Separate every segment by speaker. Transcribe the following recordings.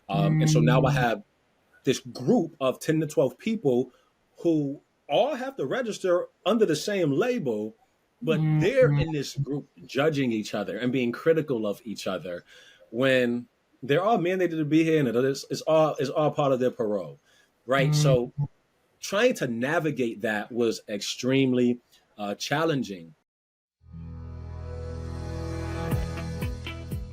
Speaker 1: And so now I
Speaker 2: Mm,
Speaker 1: have this group of 10 to 12 people who all have to register under the same label, but they're
Speaker 2: mm.
Speaker 1: in this group judging each other and being critical of each other when they're all mandated to be here and it's all part of their parole. Right.
Speaker 2: Mm.
Speaker 1: So trying to navigate that was extremely challenging.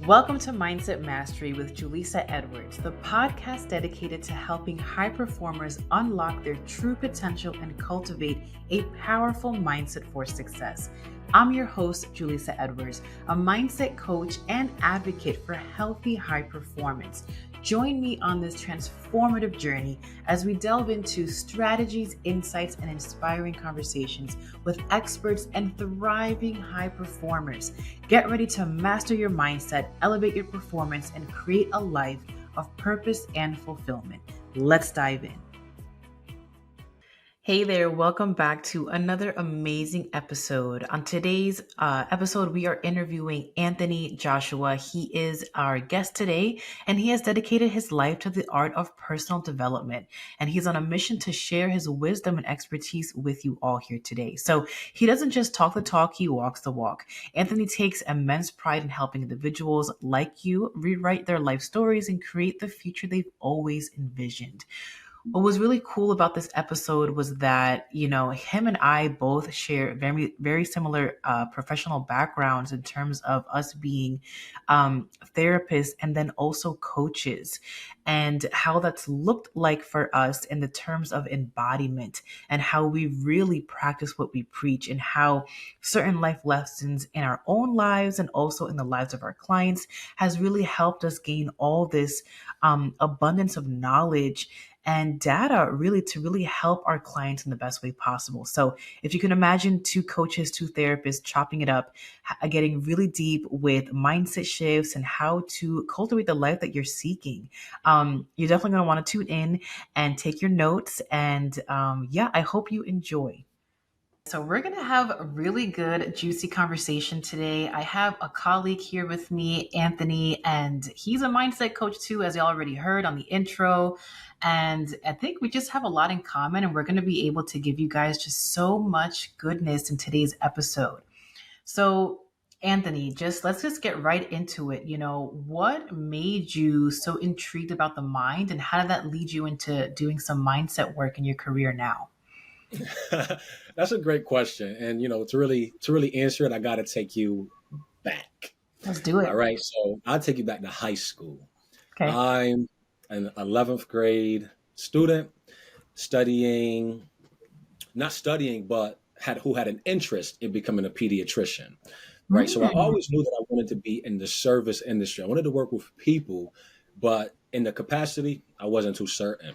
Speaker 2: Welcome to Mindset Mastery with Julissa Edwards, the podcast dedicated to helping high performers unlock their true potential and cultivate a powerful mindset for success. I'm your host, Julissa Edwards, a mindset coach and advocate for healthy high performance. Join me on this transformative journey as we delve into strategies, insights, and inspiring conversations with experts and thriving high performers. Get ready to master your mindset, elevate your performance, and create a life of purpose and fulfillment. Let's dive in. Hey there, welcome back to another amazing episode. On today's episode, we are interviewing Anthony Joshua. He is our guest today, and he has dedicated his life to the art of personal development. And he's on a mission to share his wisdom and expertise with you all here today. So he doesn't just talk the talk, he walks the walk. Anthony takes immense pride in helping individuals like you rewrite their life stories and create the future they've always envisioned. What was really cool about this episode was that, him and I both share very, very similar professional backgrounds in terms of us being therapists and then also coaches, and how that's looked like for us in the terms of embodiment and how we really practice what we preach, and how certain life lessons in our own lives and also in the lives of our clients has really helped us gain all this abundance of knowledge and data really to really help our clients in the best way possible. So if you can imagine two coaches, two therapists chopping it up, getting really deep with mindset shifts and how to cultivate the life that you're seeking, you're definitely going to want to tune in and take your notes. And yeah, I hope you enjoy. So we're going to have a really good, juicy conversation today. I have a colleague here with me, Anthony, and he's a mindset coach too, as you already heard on the intro. And I think we just have a lot in common, and we're going to be able to give you guys just so much goodness in today's episode. So, Anthony, let's just get right into it. What made you so intrigued about the mind, and how did that lead you into doing some mindset work in your career now?
Speaker 1: That's a great question, and to really answer it, I got to take you back.
Speaker 2: Let's do
Speaker 1: All
Speaker 2: it.
Speaker 1: right, so I'll take you back to high school.
Speaker 2: Okay.
Speaker 1: I'm an 11th grade student studying, not studying, but who had an interest in becoming a pediatrician. Right. So I
Speaker 2: Mm.
Speaker 1: always knew that I wanted to be in the service industry. I wanted to work with people, but in the capacity, I wasn't too certain.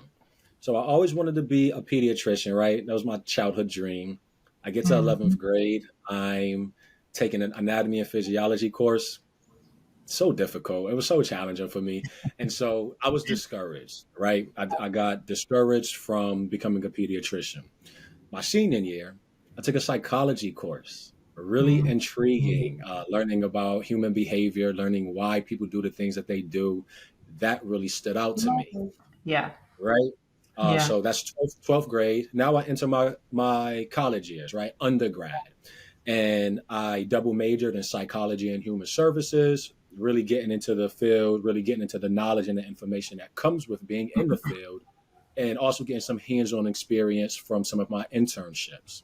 Speaker 1: So I always wanted to be a pediatrician, right? That was my childhood dream. I get to
Speaker 2: Mhm.
Speaker 1: 11th grade. I'm taking an anatomy and physiology course. So difficult. It was so challenging for me. And so I was discouraged, right? I got discouraged from becoming a pediatrician. My senior year, I took a psychology course, really
Speaker 2: Mhm.
Speaker 1: intriguing, learning about human behavior, learning why people do the things that they do. That really stood out to me,
Speaker 2: Yeah.
Speaker 1: right?
Speaker 2: Yeah.
Speaker 1: So that's 12th grade. Now I enter my college years, right? Undergrad. And I double majored in psychology and human services, really getting into the field, really getting into the knowledge and the information that comes with being in the field, and also getting some hands-on experience from some of my internships.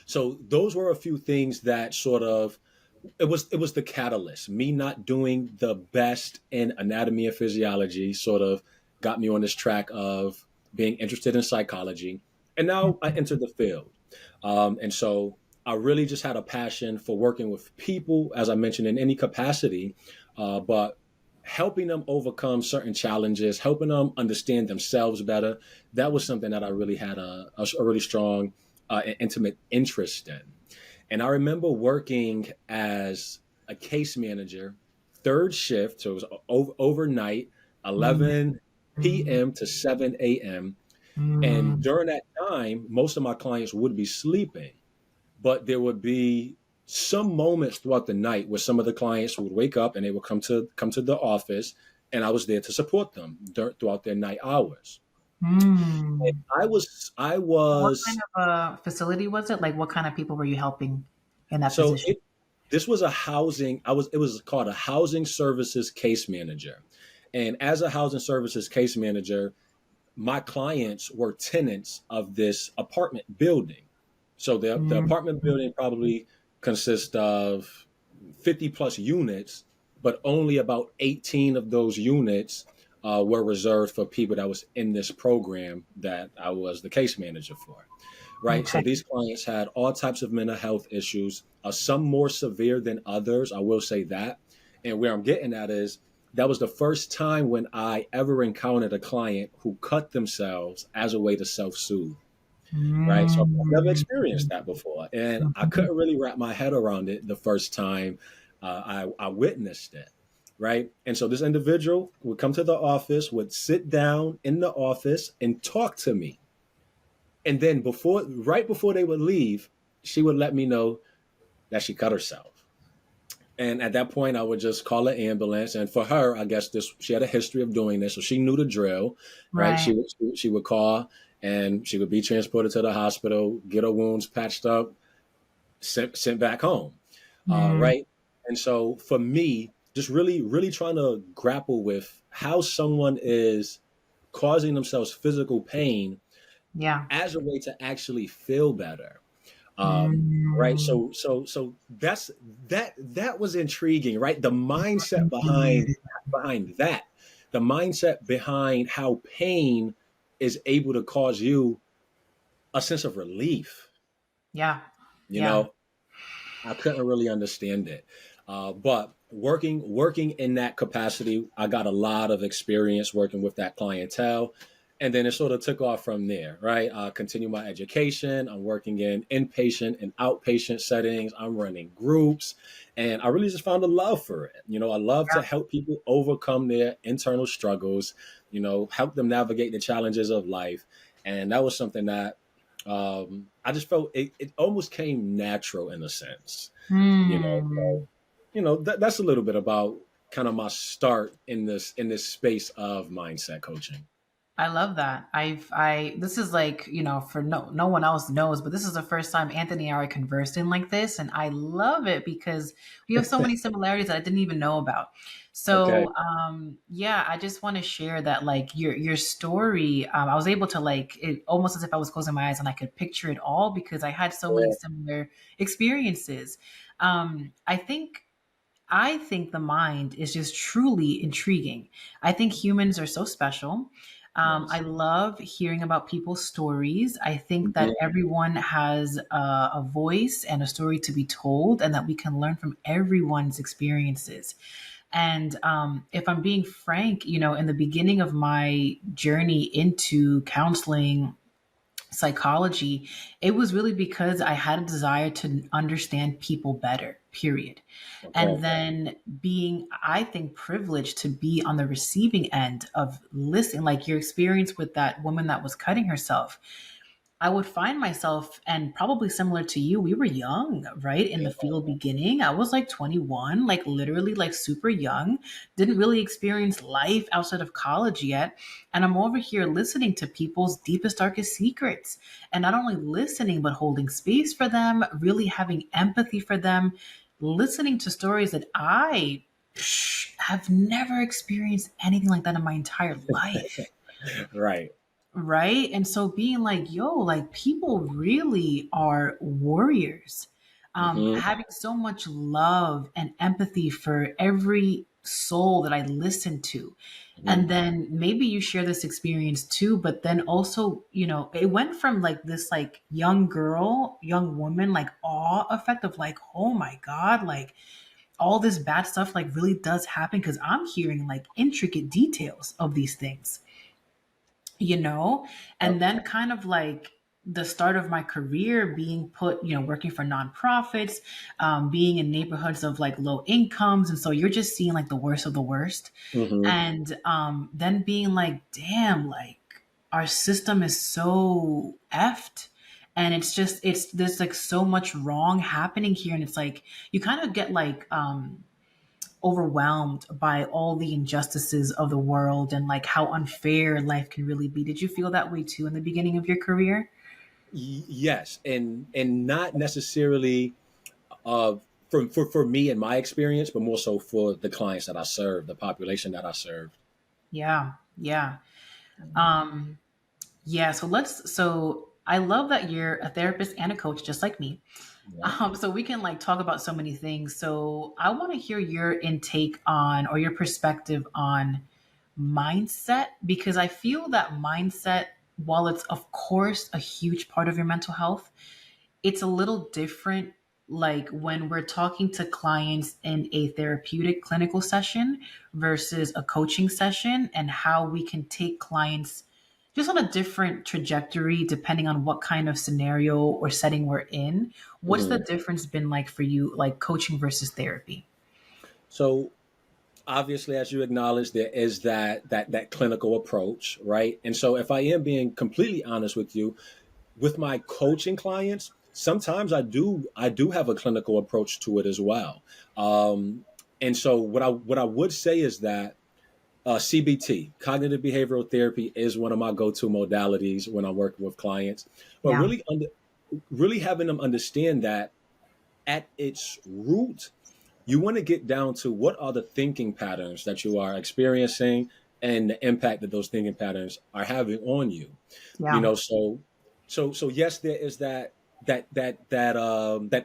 Speaker 1: So those were a few things that sort of it was the catalyst. Me not doing the best in anatomy and physiology sort of got me on this track of being interested in psychology. And now I entered the field. And so I really just had a passion for working with people, as I mentioned, in any capacity, but helping them overcome certain challenges, helping them understand themselves better. That was something that I really had a really strong and intimate interest in. And I remember working as a case manager, third shift. So it was overnight,
Speaker 2: Mhm.
Speaker 1: 11 p.m. to 7 a.m. And
Speaker 2: Mhm.
Speaker 1: during that time, most of my clients would be sleeping, but there would be some moments throughout the night where some of the clients would wake up and they would come to the office and I was there to support them throughout their night hours. And
Speaker 2: Mm.
Speaker 1: I
Speaker 2: What kind
Speaker 1: was
Speaker 2: of a facility was it? Like, what kind of people were you helping in that
Speaker 1: so
Speaker 2: position?
Speaker 1: it this was a housing I was it was called a housing services case manager. And as a housing services case manager, my clients were tenants of this apartment building. So the
Speaker 2: Mm.
Speaker 1: apartment building probably consists of 50 plus units, but only about 18 of those units were reserved for people that was in this program that I was the case manager for. Right. So
Speaker 2: Okay.
Speaker 1: these clients had all types of mental health issues, some more severe than others. I will say that. And where I'm getting at is that was the first time when I ever encountered a client who cut themselves as a way to self soothe. Right. So I've never
Speaker 2: Mm.
Speaker 1: experienced that before. And I
Speaker 2: Mhm.
Speaker 1: couldn't really wrap my head around it the first time I witnessed it. Right. And so this individual would come to the office, would sit down in the office and talk to me. And then right before they would leave, she would let me know that she cut herself. And at that point, I would just call an ambulance. And for her, I guess she had a history of doing this, so she knew the drill, right?
Speaker 2: Right.
Speaker 1: She would call, and she would be transported to the hospital, get her wounds patched up, sent back home,
Speaker 2: Mm.
Speaker 1: right? And so for me, just really trying to grapple with how someone is causing themselves physical pain
Speaker 2: Yeah.
Speaker 1: as a way to actually feel better. Right.
Speaker 2: Mm.
Speaker 1: So that was intriguing, right? The mindset
Speaker 2: Mm.
Speaker 1: behind that, the mindset behind how pain is able to cause you a sense of relief.
Speaker 2: Yeah.
Speaker 1: You
Speaker 2: Yeah.
Speaker 1: know, I couldn't really understand it. But working in that capacity, I got a lot of experience working with that clientele. And then it sort of took off from there, right? I continue my education. I'm working in inpatient and outpatient settings. I'm running groups. And I really just found a love for it. I love to help people overcome their internal struggles, help them navigate the challenges of life. And that was something that I just felt it almost came natural in a sense, you know.
Speaker 2: Mm.
Speaker 1: So, that's a little bit about kind of my start in this space of mindset coaching.
Speaker 2: I love that. This is like, for no one else knows, but this is the first time Anthony and I are conversing like this. And I love it because we have so many similarities that I didn't even know about.
Speaker 1: Okay.
Speaker 2: So, yeah, I just want to share that like your story, I was able to like it almost as if I was closing my eyes and I could picture it all because I had so many
Speaker 1: Yeah.
Speaker 2: similar experiences. I think the mind is just truly intriguing. I think humans are so special. I
Speaker 1: Yes.
Speaker 2: love hearing about people's stories. I think
Speaker 1: Mhm.
Speaker 2: that everyone has a voice and a story to be told, and that we can learn from everyone's experiences. And if I'm being frank, in the beginning of my journey into counseling, psychology, it was really because I had a desire to understand people better, period. And
Speaker 1: Okay.
Speaker 2: then being, I think, privileged to be on the receiving end of listening, like your experience with that woman that was cutting herself. I would find myself, and probably similar to you, we were young, right? In
Speaker 1: Yeah.
Speaker 2: the field beginning. I was like 21, like literally like super young, didn't really experience life outside of college yet. And I'm over here listening to people's deepest, darkest secrets. And not only listening, but holding space for them, really having empathy for them, listening to stories that I have never experienced anything like that in my entire life.
Speaker 1: Right.
Speaker 2: Right. And so being like, yo, like people really are warriors.
Speaker 1: Hmm.
Speaker 2: Having so much love and empathy for every soul that I listen to. And
Speaker 1: Hmm.
Speaker 2: then maybe you share this experience too, but then also, it went from like this like young girl, young woman, like awe effect of like, oh my God, like all this bad stuff like really does happen because I'm hearing like intricate details of these things, you know
Speaker 1: Yep.
Speaker 2: and then kind of like the start of my career being put, working for nonprofits, being in neighborhoods of like low incomes, and so you're just seeing like the worst of the worst.
Speaker 1: Hmm.
Speaker 2: And then being like, damn, like our system is so effed, and it's there's like so much wrong happening here, and it's like you kind of get like overwhelmed by all the injustices of the world and like how unfair life can really be. Did you feel that way too in the beginning of your career?
Speaker 1: Yes, and not necessarily uh, for me and my experience, but more so for the clients that I serve, the population that I serve.
Speaker 2: Yeah, yeah. Um, yeah, so I love that you're a therapist and a coach just like me.
Speaker 1: Right.
Speaker 2: So we can like talk about so many things. So I want to hear your intake on or your perspective on mindset because I feel that mindset, while it's of course a huge part of your mental health, it's a little different like when we're talking to clients in a therapeutic clinical session versus a coaching session and how we can take clients just on a different trajectory depending on what kind of scenario or setting we're in. What's the
Speaker 1: Mhm.
Speaker 2: difference been like for you, like coaching versus therapy?
Speaker 1: So obviously, as you acknowledge, there is that clinical approach, right? And so, if I am being completely honest with you, with my coaching clients, sometimes I do have a clinical approach to it as well. And so, what I would say is that CBT, cognitive behavioral therapy, is one of my go-to modalities when I'm working with clients. But
Speaker 2: Yeah.
Speaker 1: really having them understand that at its root, you want to get down to what are the thinking patterns that you are experiencing and the impact that those thinking patterns are having on you. You
Speaker 2: Yeah.
Speaker 1: know, so yes, there is that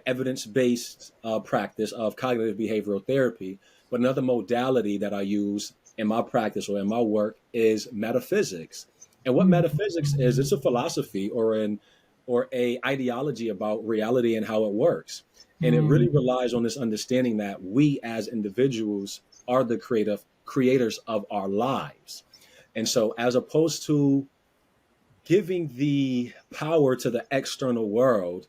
Speaker 1: evidence based practice of cognitive behavioral therapy, but another modality that I use in my practice or in my work is metaphysics. And what
Speaker 2: Mhm.
Speaker 1: metaphysics is, it's a philosophy or a ideology about reality and how it works. And it really
Speaker 2: Mm.
Speaker 1: relies on this understanding that we as individuals are the creative creators of our lives. And so as opposed to giving the power to the external world,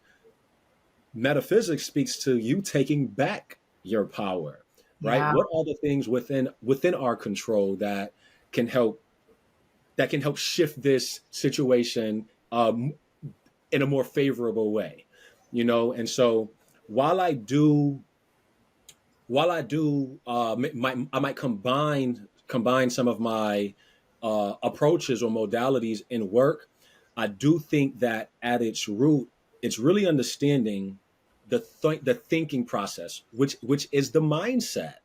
Speaker 1: metaphysics speaks to you taking back your power, right?
Speaker 2: Yeah.
Speaker 1: What are the things within our control can help that can help shift this situation in a more favorable way, And so while I do I might combine some of my approaches or modalities in work. I do think that at its root, it's really understanding the thinking process, which is the mindset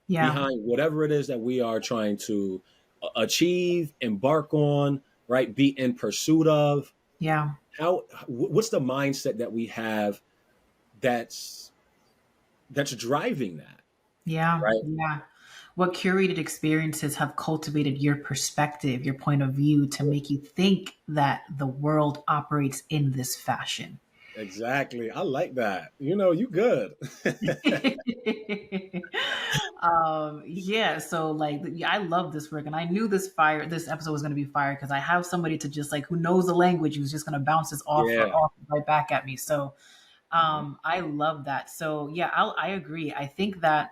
Speaker 2: Yeah.
Speaker 1: behind whatever it is that we are trying to achieve, embark on, right? Be in pursuit of.
Speaker 2: Yeah.
Speaker 1: What's the mindset that we have that's that's driving that,
Speaker 2: Yeah.
Speaker 1: right?
Speaker 2: Yeah. What curated experiences have cultivated your perspective, your point of view to make you think that the world operates in this fashion?
Speaker 1: Exactly. I like that. You good.
Speaker 2: Yeah, so like yeah, I love this work and I knew this episode was going to be fire because I have somebody to just like who knows the language who's just going to bounce this off
Speaker 1: Yeah.
Speaker 2: or off right back at me. So
Speaker 1: Mhm.
Speaker 2: I love that. So yeah, I agree. I think that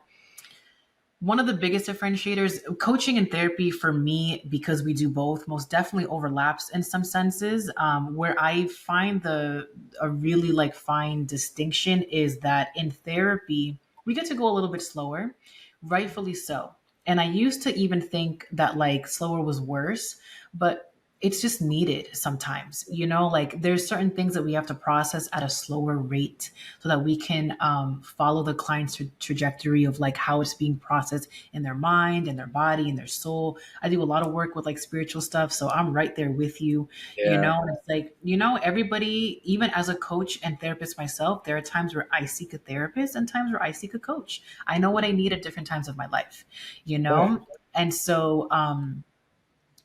Speaker 2: one of the biggest differentiators, coaching and therapy for me, because we do both, most definitely overlaps in some senses. Where I find the a really like fine distinction is that in therapy we get to go a little bit slower, rightfully so. And I used to even think that like slower was worse, but it's just needed sometimes, like there's certain things that we have to process at a slower rate so that we can follow the client's trajectory of like how it's being processed in their mind and their body and their soul. I do a lot of work with like spiritual stuff, so I'm right there with you.
Speaker 1: Yeah.
Speaker 2: And it's like, everybody, even as a coach and therapist myself, there are times where I seek a therapist and times where I seek a coach. I know what I need at different times of my life, you
Speaker 1: Right.
Speaker 2: know and so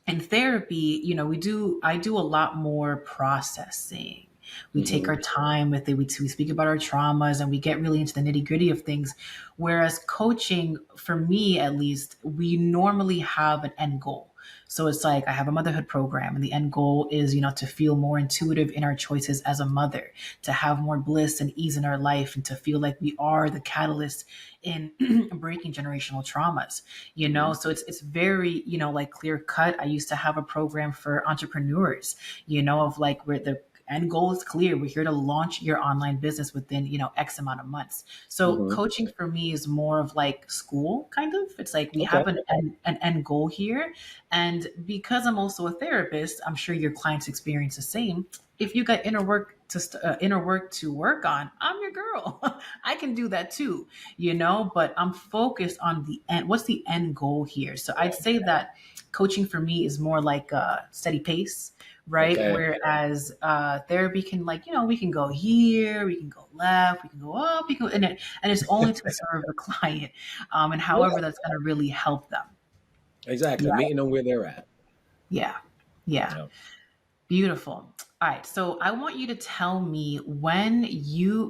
Speaker 2: in therapy, I do a lot more processing. We take
Speaker 1: Hmm.
Speaker 2: our time with it. We speak about our traumas and we get really into the nitty gritty of things. Whereas coaching, for me at least, we normally have an end goal. So it's like I have a motherhood program, and the end goal is, to feel more intuitive in our choices as a mother, to have more bliss and ease in our life, and to feel like we are the catalyst in breaking generational traumas.
Speaker 1: Hmm.
Speaker 2: So it's very, like clear cut. I used to have a program for entrepreneurs, of like where the end goal is clear. We're here to launch your online business within, X amount of months. So
Speaker 1: Hmm.
Speaker 2: coaching for me is more of like school, kind of. It's like we
Speaker 1: Okay.
Speaker 2: have an end goal here. And because I'm also a therapist, I'm sure your clients experience the same. If you got inner work to work on, I'm your girl. I can do that too, but I'm focused on the end. What's the end goal here? So I'd say that coaching for me is more like a steady pace, right?
Speaker 1: Okay.
Speaker 2: Whereas therapy can, like, we can go here, we can go left, we can go up, and it's only to serve the client, and
Speaker 1: Yeah.
Speaker 2: however that's going to really help them.
Speaker 1: Exactly.
Speaker 2: Yeah,
Speaker 1: Meeting them where they're at.
Speaker 2: yeah, yeah.
Speaker 1: Yeah.
Speaker 2: Beautiful. All right. So I want you to tell me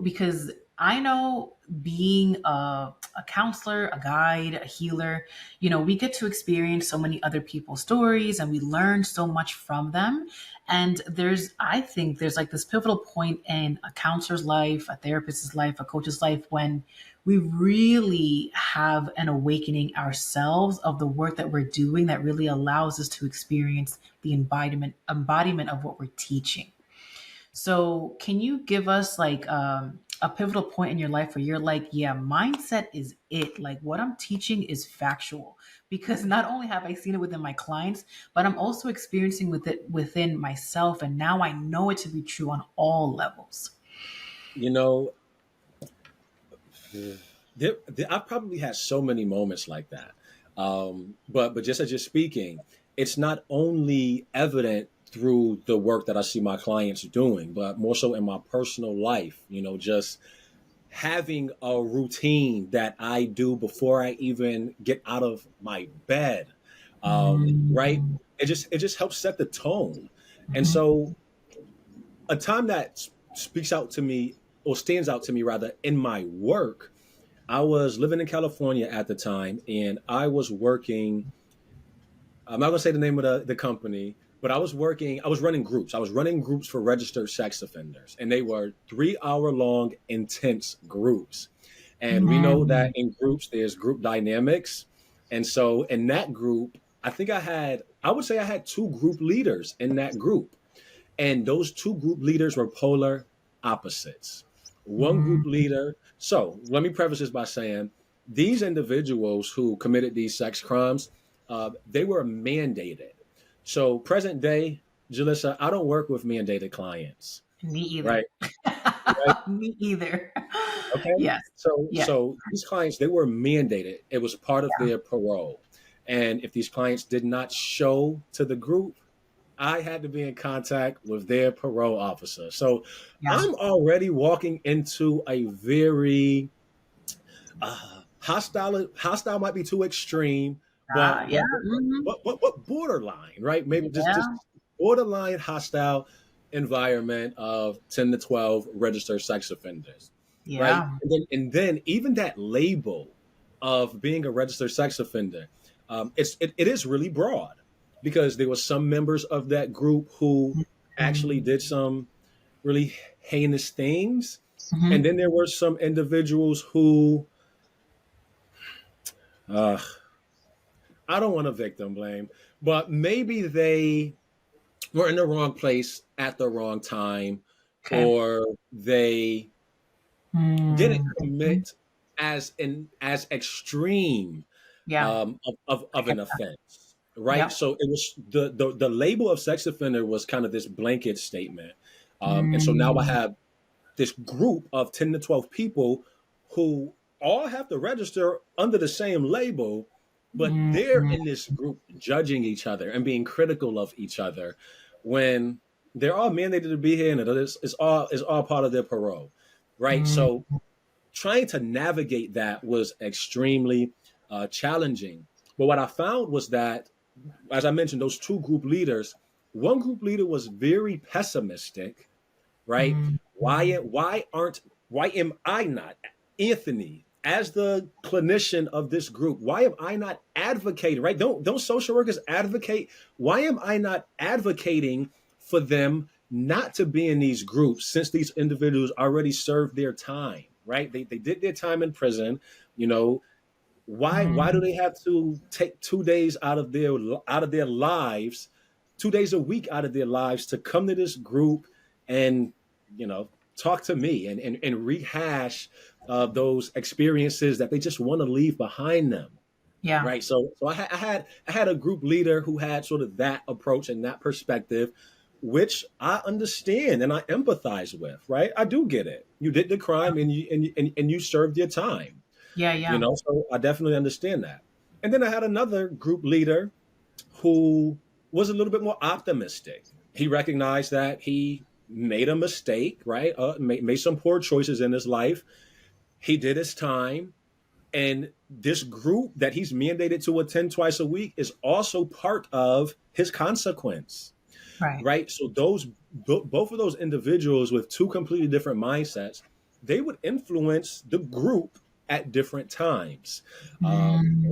Speaker 2: because I know being a counselor, a guide, a healer, we get to experience so many other people's stories and we learn so much from them. And I think there's like this pivotal point in a counselor's life, a therapist's life, a coach's life, when we really have an awakening ourselves of the work that we're doing that really allows us to experience the embodiment of what we're teaching. So, can you give us like a pivotal point in your life where you're like, yeah, mindset is it. Like what I'm teaching is factual, because not only have I seen it within my clients, but I'm also experiencing with it within myself, and now I know it to be true on all levels.
Speaker 1: You know, I've probably had so many moments like that. But just as you're speaking, it's not only evident through the work that I see my clients doing, but more so in my personal life. Just having a routine that I do before I even get out of my bed, right?
Speaker 2: Mm-hmm.
Speaker 1: It just helps set the tone. And so a time that speaks out to me, or stands out to me rather, in my work, I was living in California at the time, and I was working. I'm not going to say the name of the company, but I was running groups. I was running groups for registered sex offenders, and they were 3 hour long, intense groups. And we know that
Speaker 2: Mm-hmm.
Speaker 1: in groups, there's group dynamics. And so in that group, I would say I had two group leaders in that group. And those two group leaders were polar opposites. One group leader, so let me preface this by saying these individuals who committed these sex crimes, they were mandated. So, present day, Jalissa, I don't work with mandated clients,
Speaker 2: Me
Speaker 1: right?
Speaker 2: either.
Speaker 1: Right?
Speaker 2: Me either.
Speaker 1: Okay.
Speaker 2: Yes.
Speaker 1: So,
Speaker 2: Yes.
Speaker 1: so these clients, they were mandated. It was part of their parole. And if these clients did not show to the group, I had to be in contact with their parole officer. So
Speaker 2: Yeah.
Speaker 1: I'm already walking into a very hostile might be too extreme, but
Speaker 2: Yeah.
Speaker 1: but but,
Speaker 2: Hmm.
Speaker 1: but borderline, right? Maybe just
Speaker 2: Yeah.
Speaker 1: borderline hostile environment of 10 to 12 registered sex offenders, right?
Speaker 2: Yeah.
Speaker 1: And then even that label of being a registered sex offender, it is really broad, because there were some members of that group who actually
Speaker 2: Mm-hmm.
Speaker 1: did some really heinous things, and
Speaker 2: Hmm.
Speaker 1: then there were some individuals who, uh, I don't want to victim blame, but maybe they were in the wrong place at the wrong time,
Speaker 2: Okay.
Speaker 1: or they didn't
Speaker 2: Mm-hmm.
Speaker 1: commit as extreme
Speaker 2: Yeah.
Speaker 1: of an offense, right?
Speaker 2: Yep.
Speaker 1: So it was the label of sex offender was kind of this blanket statement, and so now I
Speaker 2: Mm-hmm.
Speaker 1: have this group of 10 to 12 people who all have to register under the same label, but they're in this group judging each other and being critical of each other when they're all mandated to be here, and it's all part of their parole, right? So
Speaker 2: Mm-hmm.
Speaker 1: trying to navigate that was extremely challenging. But what I found was that, as I mentioned, those two group leaders, one group leader was very pessimistic, right? Why am I not, Anthony, as the clinician of this group, why am I not advocating, right? Don't social workers advocate? Why am I not advocating for them not to be in these groups, since these individuals already served their time, right? They did their time in prison, you know. Why do they have to take 2 days out of their lives, 2 days a week out of their lives, to come to this group and, talk to me and rehash those experiences that they just want to leave behind them.
Speaker 2: Yeah.
Speaker 1: Right. So I had a group leader who had sort of that approach and that perspective, which I understand and I empathize with. Right. I do get it. You did the crime and you served your time.
Speaker 2: Yeah. Yeah.
Speaker 1: So I definitely understand that. And then I had another group leader who was a little bit more optimistic. He recognized that he made a mistake, right? Made some poor choices in his life. He did his time, and this group that he's mandated to attend twice a week is also part of his consequence,
Speaker 2: Right.
Speaker 1: right? So both of those individuals with two completely different mindsets, they would influence the group at different times,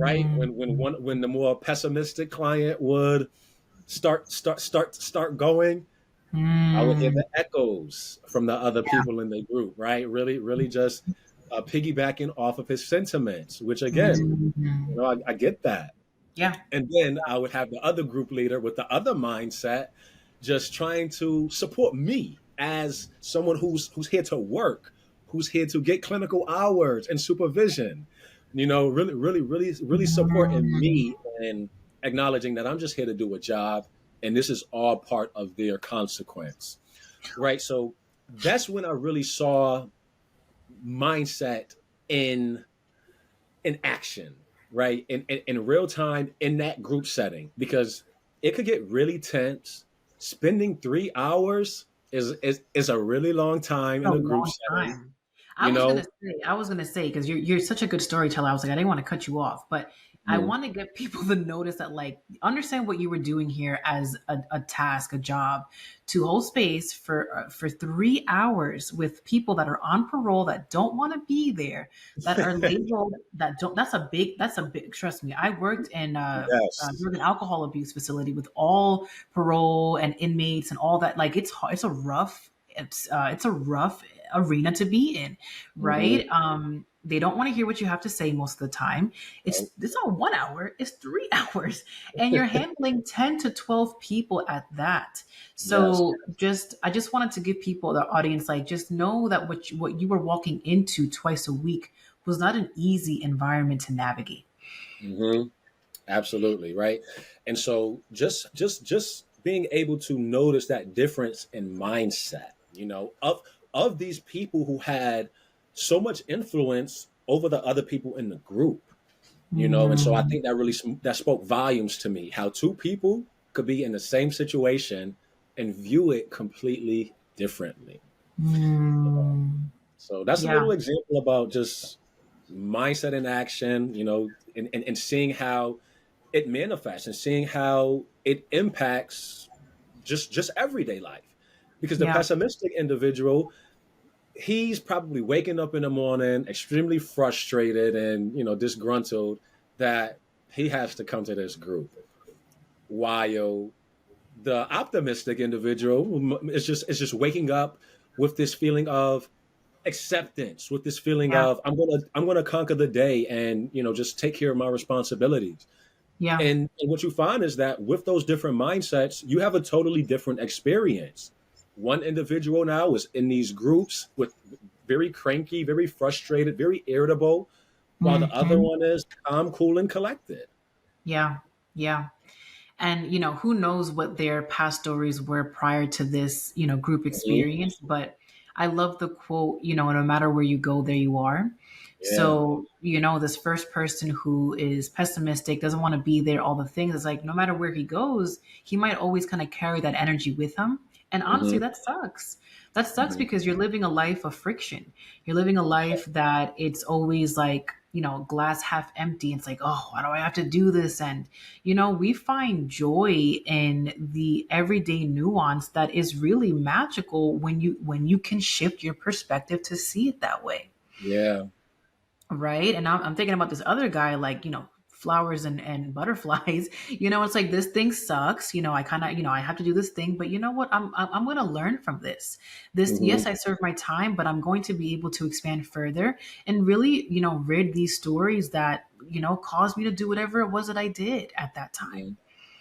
Speaker 1: right?
Speaker 2: Mm,
Speaker 1: When the more pessimistic client would start going, I would hear
Speaker 2: mm,
Speaker 1: the echoes from the other
Speaker 2: yeah.
Speaker 1: people in the group, right? Really, really just piggybacking off of his sentiments, which again,
Speaker 2: Mm,
Speaker 1: I get that.
Speaker 2: yeah.
Speaker 1: And then I would have the other group leader with the other mindset, just trying to support me as someone who's here to work, who's here to get clinical hours and supervision. Really, really, really, really supporting
Speaker 2: Mm,
Speaker 1: me and acknowledging that I'm just here to do a job, and this is all part of their consequence, right? So that's when I really saw mindset in in action, right? In real time in that group setting, because it could get really tense. Spending 3 hours is a really long time
Speaker 2: a
Speaker 1: in a group
Speaker 2: long
Speaker 1: setting,
Speaker 2: time.
Speaker 1: you know.
Speaker 2: I was gonna say, because you're such a good storyteller. I was like, I didn't want to cut you off, but I
Speaker 1: Mhm.
Speaker 2: want to get people to notice that, like, understand what you were doing here as a task, a job, to hold space for 3 hours with people that are on parole that don't want to be there, that are labeled that don't. That's a big. Trust me, I worked in
Speaker 1: Yes.
Speaker 2: there was an alcohol abuse facility with all parole and inmates and all that. Like, it's hard. It's a rough arena to be in,
Speaker 1: Hmm.
Speaker 2: right? They don't want to hear what you have to say most of the time. It's not 1 hour, it's 3 hours, and you're handling 10 to 12 people at that.
Speaker 1: Yes.
Speaker 2: So I just wanted to give people, the audience, like, just know that what you were walking into twice a week was not an easy environment to navigate.
Speaker 1: Hmm. Absolutely, right. And so just being able to notice that difference in mindset, of these people who had so much influence over the other people in the group, and so I
Speaker 2: Mm,
Speaker 1: think that spoke volumes to me, how two people could be in the same situation and view it completely differently.
Speaker 2: mm,
Speaker 1: So that's a
Speaker 2: yeah,
Speaker 1: little example about just mindset in action, and seeing how it manifests and seeing how it impacts just everyday life. Because the
Speaker 2: yeah,
Speaker 1: pessimistic individual, he's probably waking up in the morning extremely frustrated and disgruntled that he has to come to this group, while the optimistic individual is just waking up with this feeling of acceptance, with this feeling
Speaker 2: yeah,
Speaker 1: of I'm gonna conquer the day and just take care of my responsibilities.
Speaker 2: yeah,
Speaker 1: And what you find is that with those different mindsets, you have a totally different experience. One individual now is in these groups with very cranky, very frustrated, very irritable, while the other
Speaker 2: hmm,
Speaker 1: one is calm, cool, and collected.
Speaker 2: yeah, yeah. And who knows what their past stories were prior to this group
Speaker 1: Mhm.
Speaker 2: experience. But I love the quote, no matter where you go, there you are.
Speaker 1: Yeah.
Speaker 2: So this first person who is pessimistic, doesn't want to be there, all the things, it's like, no matter where he goes, he might always kind of carry that energy with him. And honestly,
Speaker 1: Hmm.
Speaker 2: that sucks. That sucks
Speaker 1: Hmm.
Speaker 2: because you're living a life of friction. You're living a life that it's always like, glass half empty. It's like, oh, why do I have to do this? And we find joy in the everyday nuance that is really magical when you can shift your perspective to see it that way,
Speaker 1: Yeah.
Speaker 2: right? And I'm thinking about this other guy, like, flowers and butterflies. It's like, this thing sucks. I kind of, I have to do this thing, but you know what? I'm going to learn from this. This, yes,
Speaker 1: Hmm.
Speaker 2: I serve my time, but I'm going to be able to expand further and really, read these stories that caused me to do whatever it was that I did at that time.
Speaker 1: Hmm.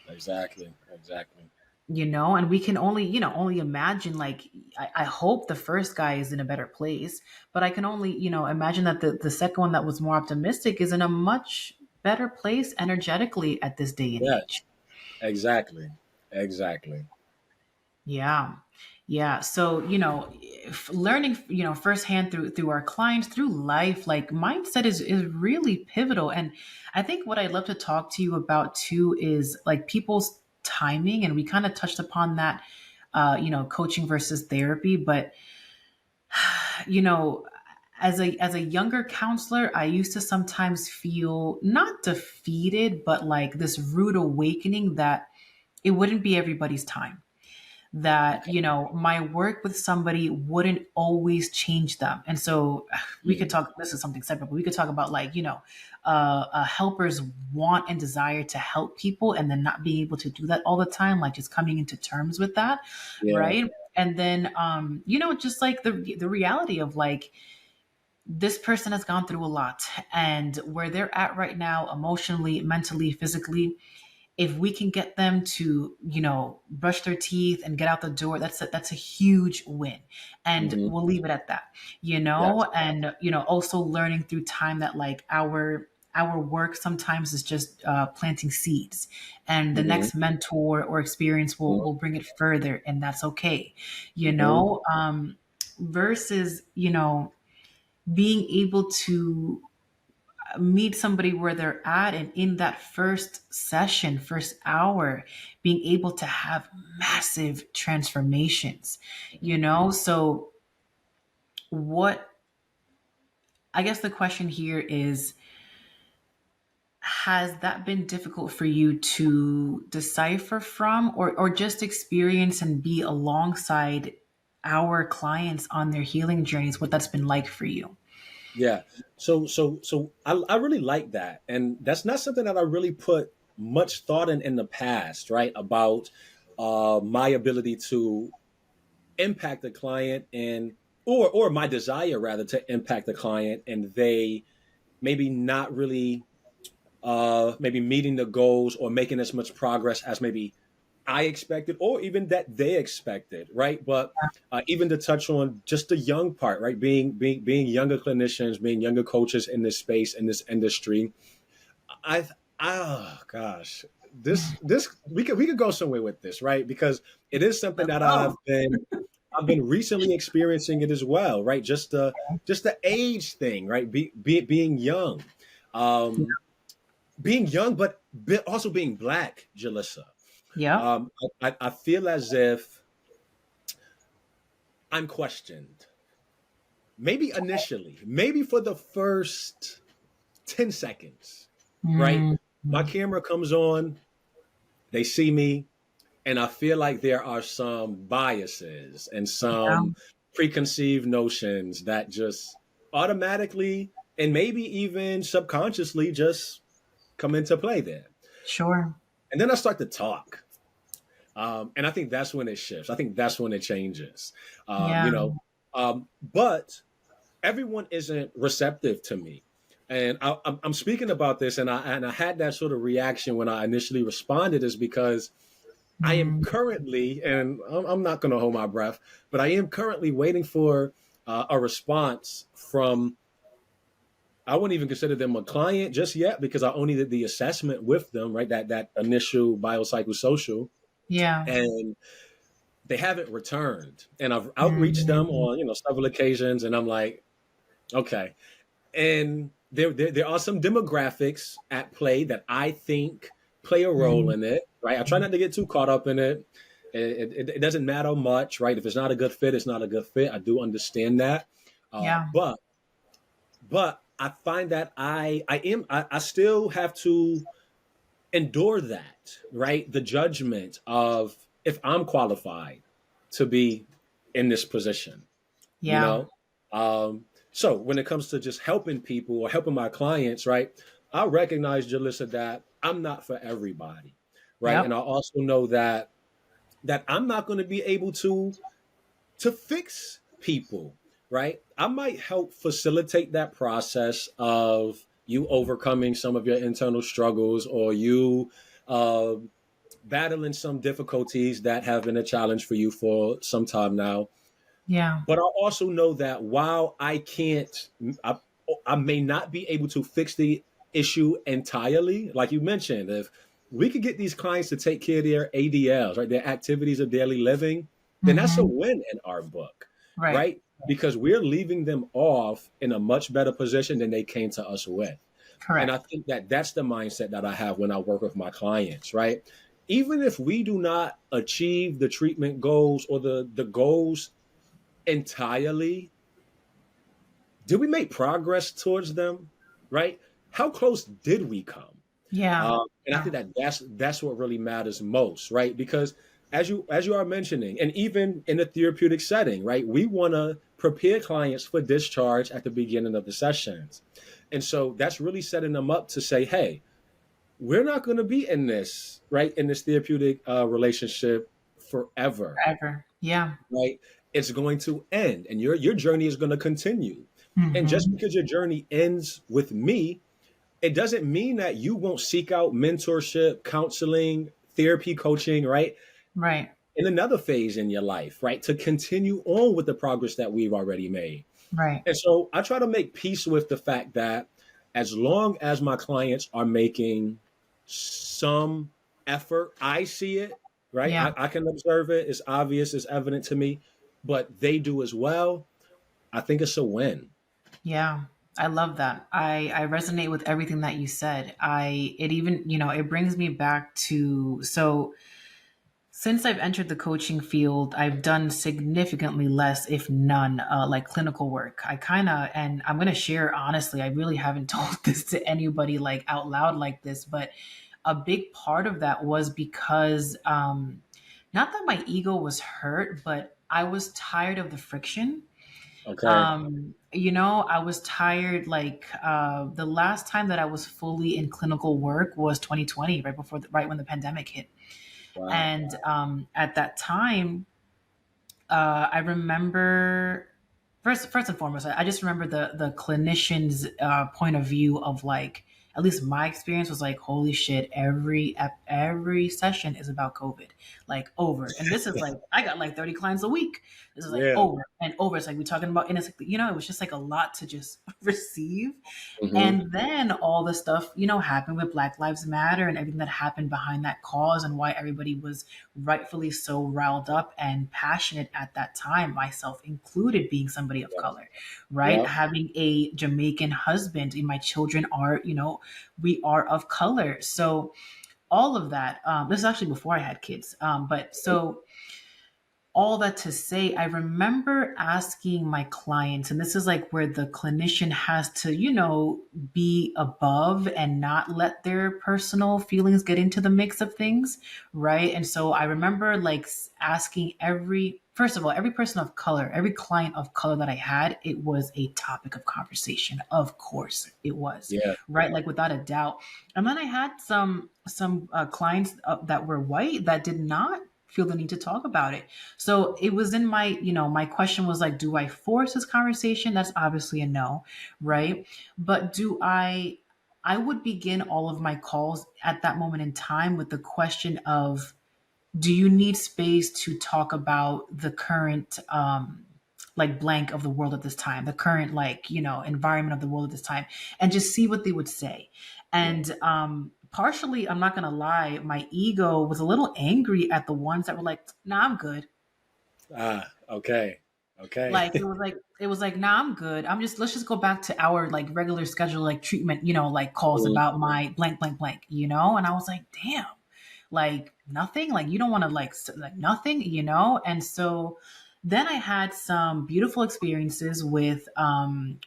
Speaker 1: Exactly. Exactly.
Speaker 2: And we can only, only imagine, like, I hope the first guy is in a better place, but I can only, imagine that the second one that was more optimistic is in a much better place energetically at this day and
Speaker 1: Yes,
Speaker 2: age.
Speaker 1: exactly. Exactly.
Speaker 2: Yeah. Yeah. So, if learning, firsthand through our clients, through life, like mindset is really pivotal. And I think what I'd love to talk to you about too is like people's timing. And we kind of touched upon that, coaching versus therapy. But, you know, as a younger counselor, I used to sometimes feel not defeated, but like this rude awakening that it wouldn't be everybody's time, that
Speaker 1: Okay.
Speaker 2: my work with somebody wouldn't always change them. And so we could
Speaker 1: Mm.
Speaker 2: talk, this is something separate, but we could talk about, like, helpers want and desire to help people and then not being able to do that all the time, like just coming into terms with that,
Speaker 1: Yeah.
Speaker 2: right? And then just like the reality of, like, this person has gone through a lot, and where they're at right now, emotionally, mentally, physically, if we can get them to, brush their teeth and get out the door, that's a huge win. And
Speaker 1: Hmm.
Speaker 2: we'll leave it at that.
Speaker 1: Yes.
Speaker 2: And also learning through time that, like, our work sometimes is just planting seeds, and the
Speaker 1: Hmm.
Speaker 2: next mentor or experience will bring it further, and that's okay. you
Speaker 1: Hmm.
Speaker 2: know um Versus, being able to meet somebody where they're at, and in that first session, first hour, being able to have massive transformations. So what, I guess the question here is, has that been difficult for you to decipher from, or just experience and be alongside our clients on their healing journeys, what that's been like for you?
Speaker 1: Yeah. So I really like that. And that's not something that I really put much thought in the past, right? About my ability to impact the client, and or my desire rather to impact the client, and they maybe not really maybe meeting the goals or making as much progress as maybe I expected, or even that they expected, right? But even to touch on just the young part, right? Being younger clinicians, being younger coaches in this space, in this industry. I oh gosh, this we could go somewhere with this, right? Because it is something
Speaker 2: Let's
Speaker 1: that
Speaker 2: go.
Speaker 1: I've been recently experiencing it as well, right? Just the age thing, right? Being young, um, being young, but also being black, Jalissa.
Speaker 2: Yep.
Speaker 1: I feel as if I'm questioned. Maybe initially, maybe for the first 10 seconds, right?
Speaker 2: Mm,
Speaker 1: My camera comes on, they see me, and I feel like there are some biases and
Speaker 2: yeah,
Speaker 1: some preconceived notions that just automatically and maybe even subconsciously just come into play there.
Speaker 2: sure.
Speaker 1: And then I start to talk. And I think that's when it shifts. I think that's when it changes. Um,
Speaker 2: Yeah.
Speaker 1: you know, but everyone isn't receptive to me. And I'm speaking about this, and I had that sort of reaction when I initially responded, is because I am
Speaker 2: Mm,
Speaker 1: currently, and I'm not going to hold my breath, but I am currently waiting for a response from. I wouldn't even consider them a client just yet because I only did the assessment with them, right? That initial biopsychosocial,
Speaker 2: yeah.
Speaker 1: and they haven't returned. And I've outreached them
Speaker 2: Mm,
Speaker 1: on several occasions, and I'm like, okay. And there are some demographics at play that I think play a role
Speaker 2: mm,
Speaker 1: in it, right? I try not to get too caught up in it. It doesn't matter much, right? If it's not a good fit, it's not a good fit. I do understand that, uh,
Speaker 2: yeah.
Speaker 1: but but I find that I still have to endure that, right? The judgment of if I'm qualified to be in this position, you
Speaker 2: Yeah.
Speaker 1: know? So when it comes to just helping people or helping my clients, right? I recognize, Jalissa, that I'm not for everybody, right? And
Speaker 2: Yep.
Speaker 1: I also know that I'm not going to be able to fix people, right? I might help facilitate that process of you overcoming some of your internal struggles, or you uh, battling some difficulties that have been a challenge for you for some time now.
Speaker 2: Yeah.
Speaker 1: But I also know that while I, I may not be able to fix the issue entirely, like you mentioned, if we could get these clients to take care of their ADLs, right, their activities of daily living, then that's a
Speaker 2: Mm-hmm.
Speaker 1: win in our book,
Speaker 2: Right.
Speaker 1: right? Because we're leaving them off in a much better position than they came to us with. And I
Speaker 2: Correct.
Speaker 1: think that that's the mindset that I have when I work with my clients, right? Even if we do not achieve the treatment goals or the goals entirely, did we make progress towards them? Right? How close did we come?
Speaker 2: Yeah.
Speaker 1: And I
Speaker 2: Yeah.
Speaker 1: think that that's what really matters most, right? Because as you are mentioning, and even in the therapeutic setting, right, we want to prepare clients for discharge at the beginning of the sessions, and so that's really setting them up to say, hey, we're not going to be in this right in this therapeutic relationship forever,
Speaker 2: Forever. Yeah.
Speaker 1: right? It's going to end, and your journey is going to continue. And just
Speaker 2: Mm-hmm.
Speaker 1: because your journey ends with me, it doesn't mean that you won't seek out mentorship, counseling, therapy, coaching, right?
Speaker 2: Right.
Speaker 1: In another phase in your life, right? To continue on with the progress that we've already made.
Speaker 2: Right.
Speaker 1: And so I try to make peace with the fact that as long as my clients are making some effort, I see it, right?
Speaker 2: Yeah.
Speaker 1: I can observe it. It's obvious, it's evident to me, but they do as well. I think it's a win.
Speaker 2: Yeah. I love that. I resonate with everything that you said. It even, it brings me back to, so since I've entered the coaching field, I've done significantly less, if none, like clinical work. I kind of, and I'm going to share honestly, I really haven't told this to anybody like out loud like this, but a big part of that was because, not that my ego was hurt, but I was tired of the friction.
Speaker 1: Okay.
Speaker 2: I was tired. Like the last time that I was fully in clinical work was 2020, right when the pandemic hit.
Speaker 1: Wow.
Speaker 2: And at that time, I remember first and foremost, I just remember the clinician's point of view of like, at least my experience was like, holy shit, every session is about COVID, like over. And this is like, I got like 30 clients a week. This is like
Speaker 1: Yeah.
Speaker 2: over and over. It's like we talking about, and it's like, it was just like a lot to just receive.
Speaker 1: Hmm.
Speaker 2: And then all the stuff, happened with Black Lives Matter and everything that happened behind that cause and why everybody was rightfully so riled up and passionate at that time, myself included, being somebody of color, right?
Speaker 1: Yep.
Speaker 2: Having a Jamaican husband, and my children are, we are of color. So all of that, this is actually before I had kids. But so all that to say, I remember asking my clients, and this is like where the clinician has to, be above and not let their personal feelings get into the mix of things, right? And so I remember like asking first of all, every person of color, every client of color that I had, it was a topic of conversation. Of course, it was,
Speaker 1: Yeah.
Speaker 2: right? Like without a doubt. And then I had some clients that were white that did not feel the need to talk about it. So it was in my question was like, do I force this conversation? That's obviously a no, right? But I would begin all of my calls at that moment in time with the question of, do you need space to talk about the current like blank of the world at this time, the current like environment of the world at this time, and just see what they would say.
Speaker 1: Yeah.
Speaker 2: And partially, I'm not gonna lie, my ego was a little angry at the ones that were like, nah, I'm good.
Speaker 1: Ah, okay. Okay.
Speaker 2: Like it was like, nah, I'm good. Let's just go back to our like regular schedule, like treatment, like calls
Speaker 1: Mhm.
Speaker 2: about my blank blank blank. And I was like, damn, like nothing, like you don't want to like nothing. And so then I had some beautiful experiences with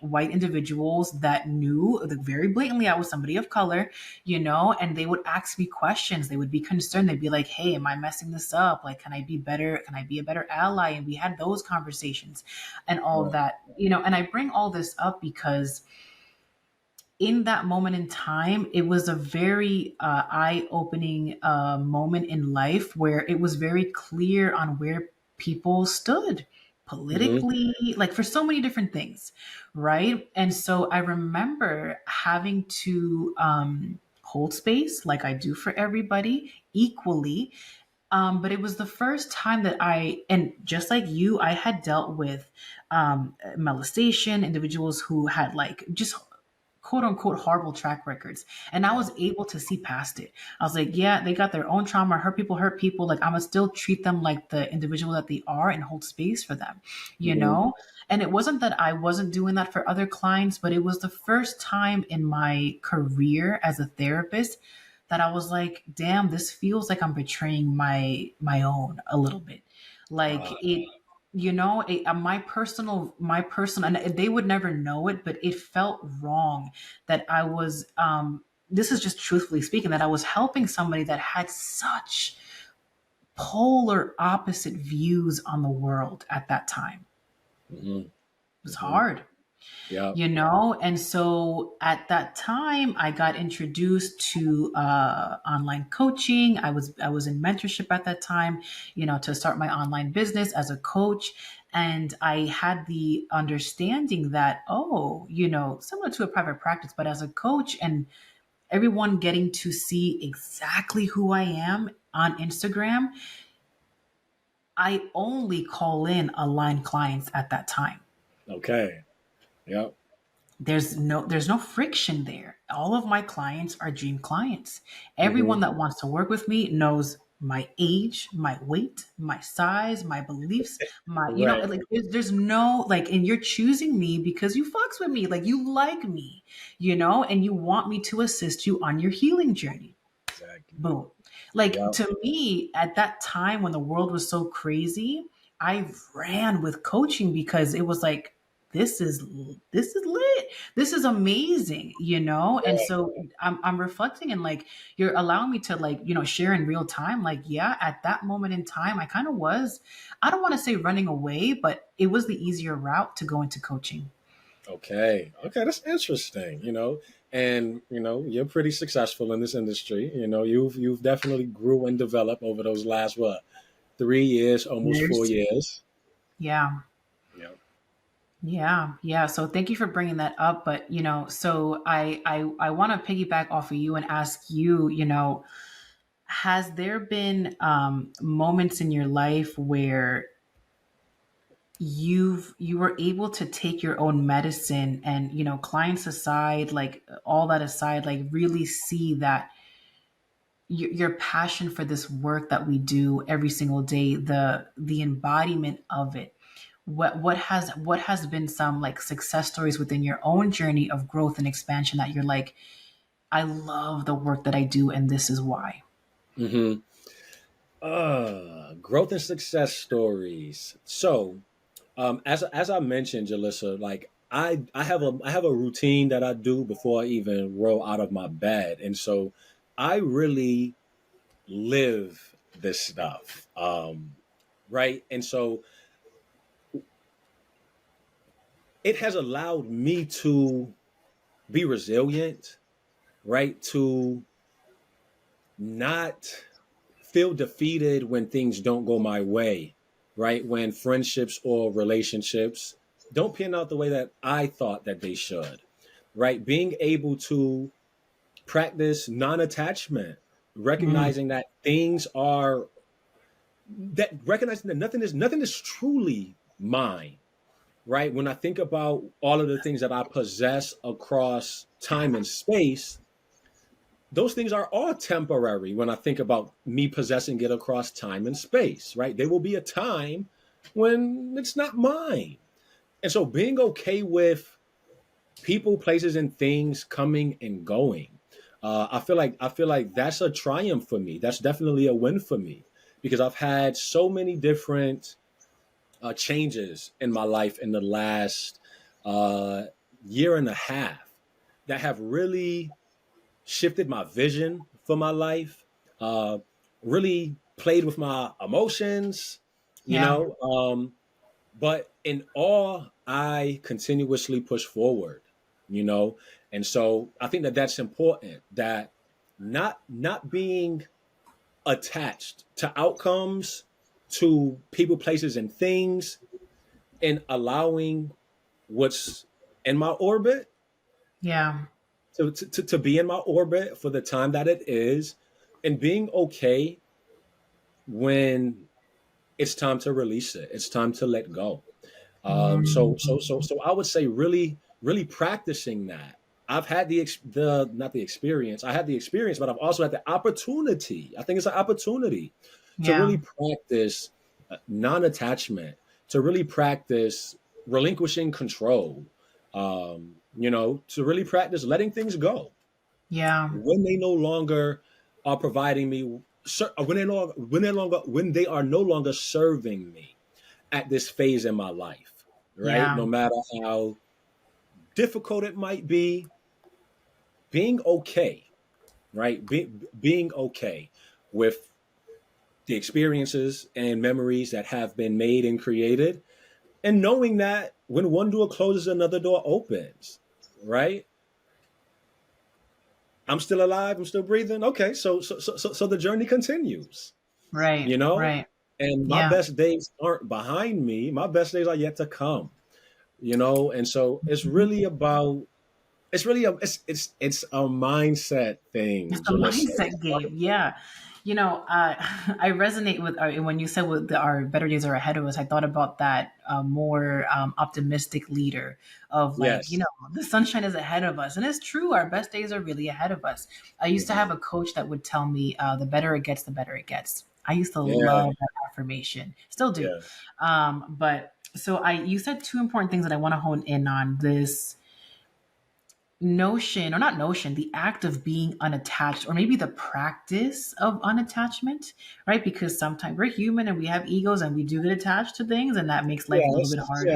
Speaker 2: white individuals that knew that very blatantly I was somebody of color, and they would ask me questions. They would be concerned. They'd be like, hey, am I messing this up? Like, can I be better? Can I be a better ally? And we had those conversations and all of
Speaker 1: Right.
Speaker 2: that, and I bring all this up because in that moment in time, it was a very eye-opening moment in life where it was very clear on where people stood
Speaker 1: Hmm.
Speaker 2: politically, like for so many different things, right? And so I remember having to hold space like I do for everybody, equally. But it was the first time that and just like you, I had dealt with molestation, individuals who had like just quote unquote horrible track records. And I
Speaker 1: Yeah.
Speaker 2: was able to see past it. I was like, yeah, they got their own trauma, hurt people. Like, I'm gonna still treat them like the individual that they are and hold space for them, you
Speaker 1: Hmm.
Speaker 2: know? And it wasn't that I wasn't doing that for other clients, but it was the first time in my career as a therapist that I was like, damn, this feels like I'm betraying my own a little bit. Like it, my personal, and they would never know it, but it felt wrong that I was, this is just truthfully speaking, that I was helping somebody that had such polar opposite views on the world at that time.
Speaker 1: Hmm.
Speaker 2: It was
Speaker 1: Hmm.
Speaker 2: hard.
Speaker 1: Yeah.
Speaker 2: And so at that time I got introduced to online coaching. I was in mentorship at that time, to start my online business as a coach. And I had the understanding that, oh, similar to a private practice, but as a coach, and everyone getting to see exactly who I am on Instagram, I only call in aligned clients at that time.
Speaker 1: Okay. Yep.
Speaker 2: There's no friction there. All of my clients are dream clients.
Speaker 1: Hmm.
Speaker 2: Everyone that wants to work with me knows my age, my weight, my size, my beliefs, my,
Speaker 1: Right.
Speaker 2: like there's no like, and you're choosing me because you fucks with me, like you like me, and you want me to assist you on your healing journey.
Speaker 1: Exactly.
Speaker 2: Boom. Like,
Speaker 1: Yep.
Speaker 2: to me, at that time when the world was so crazy, I ran with coaching because it was like, this is lit. This is amazing. And so I'm reflecting, and like, you're allowing me to, like, share in real time. Like, yeah, at that moment in time, I kind of was, I don't want to say running away, but it was the easier route to go into coaching.
Speaker 1: Okay. Okay. That's interesting. And you're pretty successful in this industry. You've definitely grew and developed over those last, what, 3 years, almost 4 years.
Speaker 2: Yeah.
Speaker 1: Yeah.
Speaker 2: Yeah. So thank you for bringing that up. But so I want to piggyback off of you and ask you, has there been moments in your life where you were able to take your own medicine and, clients aside, like all that aside, like really see that your passion for this work that we do every single day, the embodiment of it, what has been some like success stories within your own journey of growth and expansion that you're like, I love the work that I do and this is why.
Speaker 1: Hmm. Growth and success stories. So, as I mentioned, Jalissa, like I have a routine that I do before I even roll out of my bed, and so I really live this stuff. Right, and so it has allowed me to be resilient, right? To not feel defeated when things don't go my way, right? When friendships or relationships don't pan out the way that I thought that they should, right? Being able to practice non-attachment,
Speaker 2: Mm,
Speaker 1: recognizing that things are that recognizing that nothing is truly mine, right? When I think about all of the things that I possess across time and space, those things are all temporary when I think about me possessing it across time and space, right? There will be a time when it's not mine. And so being okay with people, places, and things coming and going, I feel like that's a triumph for me. That's definitely a win for me because I've had so many different changes in my life in the last uh, year and a half that have really shifted my vision for my life, uh, really played with my emotions, you
Speaker 2: yeah.
Speaker 1: know. But in all, I continuously push forward, you know. And so I think that that's important, that not being attached to outcomes, to people, places, and things, and allowing what's in my orbit
Speaker 2: Yeah.
Speaker 1: to be in my orbit for the time that it is, and being okay when it's time to release it. It's time to let go. So I would say really practicing that. I've had the not the experience. I had the experience, but I've also had the opportunity. I think it's an opportunity to
Speaker 2: Yeah.
Speaker 1: really practice non-attachment, to really practice relinquishing control. To really practice letting things go
Speaker 2: Yeah.
Speaker 1: when they no longer are providing me. When they are no longer serving me at this phase in my life, right?
Speaker 2: Yeah.
Speaker 1: No matter how difficult it might be, being okay, right? Being okay with the experiences and memories that have been made and created, and knowing that when one door closes, another door opens, right? I'm still alive. I'm still breathing. Okay, so the journey continues,
Speaker 2: Right.
Speaker 1: you know.
Speaker 2: Right.
Speaker 1: And my
Speaker 2: Yeah.
Speaker 1: best days aren't behind me. My best days are yet to come, you know. And so it's
Speaker 2: Mhm.
Speaker 1: really about it's a mindset thing,
Speaker 2: It's a
Speaker 1: Jalissa.
Speaker 2: mindset game. Yeah. I resonate with when you said our better days are ahead of us. I thought about that more optimistic leader of like,
Speaker 1: Yes.
Speaker 2: the sunshine is ahead of us. And it's true. Our best days are really ahead of us. I used to have
Speaker 1: Hmm.
Speaker 2: a coach that would tell me, the better it gets, the better it gets. I used to
Speaker 1: Yeah.
Speaker 2: love that affirmation. Still do.
Speaker 1: Yeah.
Speaker 2: But so you said two important things that I want to hone in on this notion, or not notion, the act of being unattached, or maybe the practice of unattachment, right? Because sometimes we're human and we have egos and we do get attached to things, and that makes life a little bit
Speaker 1: Yes.
Speaker 2: harder.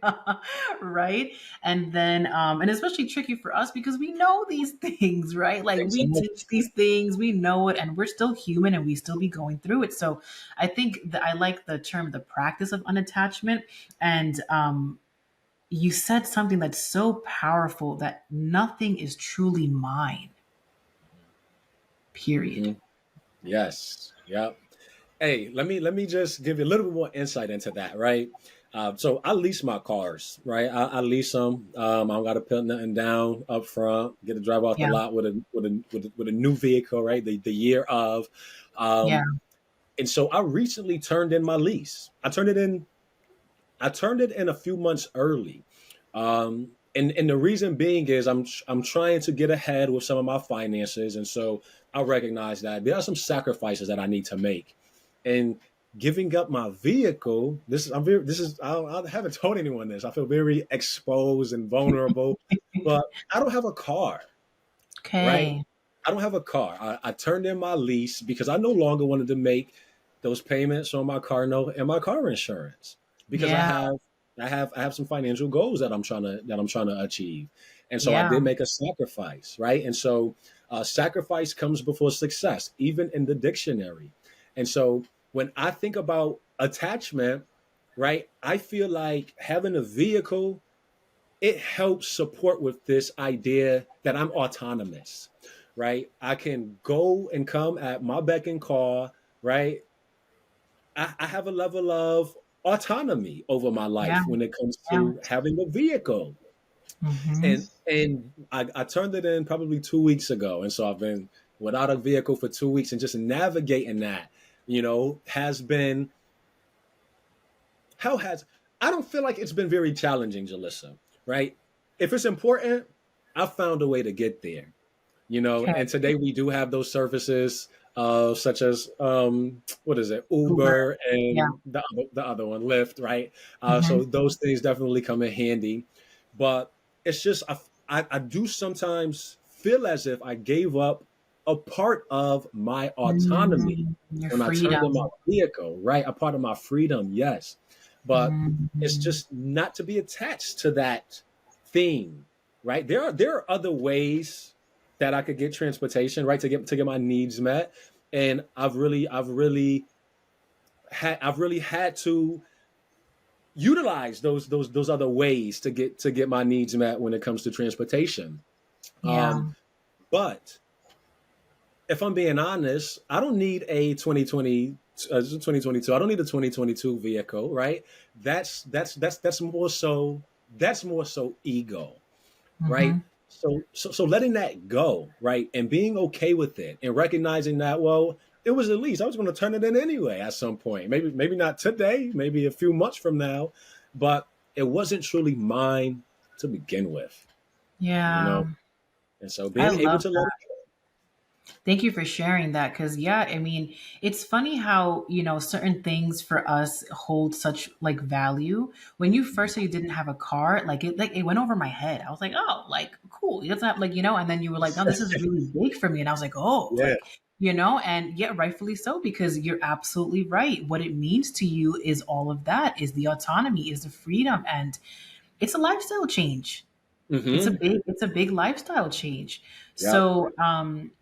Speaker 1: Yes.
Speaker 2: Right. And then and especially tricky for us because we know these things, right? Like we
Speaker 1: Exactly.
Speaker 2: teach these things, we know it, and we're still human and we still be going through it. So I think that I like the term the practice of unattachment. And you said something that's so powerful, that nothing is truly mine, period.
Speaker 1: Hmm. Yes. Yep. Hey, let me just give you a little bit more insight into that, right? So I lease my cars, right? I lease them. I don't got to put nothing down up front. Get to drive off the
Speaker 2: Yeah.
Speaker 1: lot with a new vehicle, right? The year of,
Speaker 2: Yeah.
Speaker 1: um, and so I recently turned in my lease. I turned it in a few months early. And the reason being is I'm trying to get ahead with some of my finances, and so I recognize that there are some sacrifices that I need to make, and giving up my vehicle. I haven't told anyone this. I feel very exposed and vulnerable, but I don't have a car, right?
Speaker 2: Okay.
Speaker 1: I don't have a car. I turned in my lease because I no longer wanted to make those payments on my car note and my car insurance because I
Speaker 2: Yeah.
Speaker 1: have I have some financial goals that I'm trying to achieve, and so I
Speaker 2: Yeah.
Speaker 1: did make a sacrifice, right? And so sacrifice comes before success, even in the dictionary. And so when I think about attachment, right, I feel like having a vehicle, it helps support with this idea that I'm autonomous, right? I can go and come at my beck and call, right? I have a level of autonomy over my
Speaker 2: Yeah.
Speaker 1: life when it comes
Speaker 2: Yeah.
Speaker 1: to having a vehicle.
Speaker 2: Hmm.
Speaker 1: And I turned it in probably 2 weeks ago. And so I've been without a vehicle for 2 weeks, and just navigating that, has been how has I don't feel like it's been very challenging, Jalissa, right? If it's important, I found a way to get there,
Speaker 2: Okay.
Speaker 1: and today we do have those services, such as what is it,
Speaker 2: Uber.
Speaker 1: Uber,
Speaker 2: Yeah.
Speaker 1: and the other one, Lyft, right?
Speaker 2: Hmm.
Speaker 1: So those things definitely come in handy, but it's just I do sometimes feel as if I gave up a part of my autonomy
Speaker 2: Your
Speaker 1: when I turned in my
Speaker 2: freedom.
Speaker 1: vehicle, right? A part of my freedom, yes, but it's
Speaker 2: Hmm.
Speaker 1: just not to be attached to that thing, right? There are other ways that I could get transportation, right, to get my needs met, and I've really had to utilize those other ways to get my needs met when it comes to transportation.
Speaker 2: Yeah.
Speaker 1: But if I'm being honest, I don't need a 2022. I don't need a 2022 vehicle, right? That's more so ego,
Speaker 2: Hmm.
Speaker 1: right? So letting that go, right, and being okay with it, and recognizing that, well, it was a lease. I was going to turn it in anyway at some point. Maybe not today. Maybe a few months from now, but it wasn't truly mine to begin with. You
Speaker 2: Yeah,
Speaker 1: know, and so
Speaker 2: I
Speaker 1: being able
Speaker 2: love
Speaker 1: to let
Speaker 2: that.
Speaker 1: it
Speaker 2: Thank you for sharing that. Because, yeah, I mean, it's funny how, certain things for us hold such like value. When you
Speaker 1: go.
Speaker 2: first said you didn't have a car, like it went over my head. I was like, oh, like, cool. He doesn't have, like, and then you were like, no, this is really big for me. And I was like, oh,
Speaker 1: Yeah.
Speaker 2: like, and yeah, rightfully so, because you're absolutely right. What it means to you is all of that, is the autonomy, is the freedom. And it's a lifestyle change.
Speaker 1: Mm-hmm.
Speaker 2: It's a big lifestyle change.
Speaker 1: Yep.
Speaker 2: So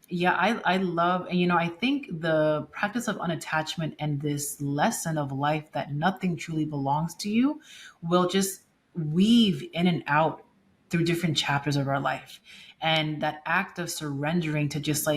Speaker 2: yeah, I love, and I think the practice of unattachment and this lesson of life that nothing truly belongs to you will just weave in and out through different chapters of our life. And that act of surrendering to just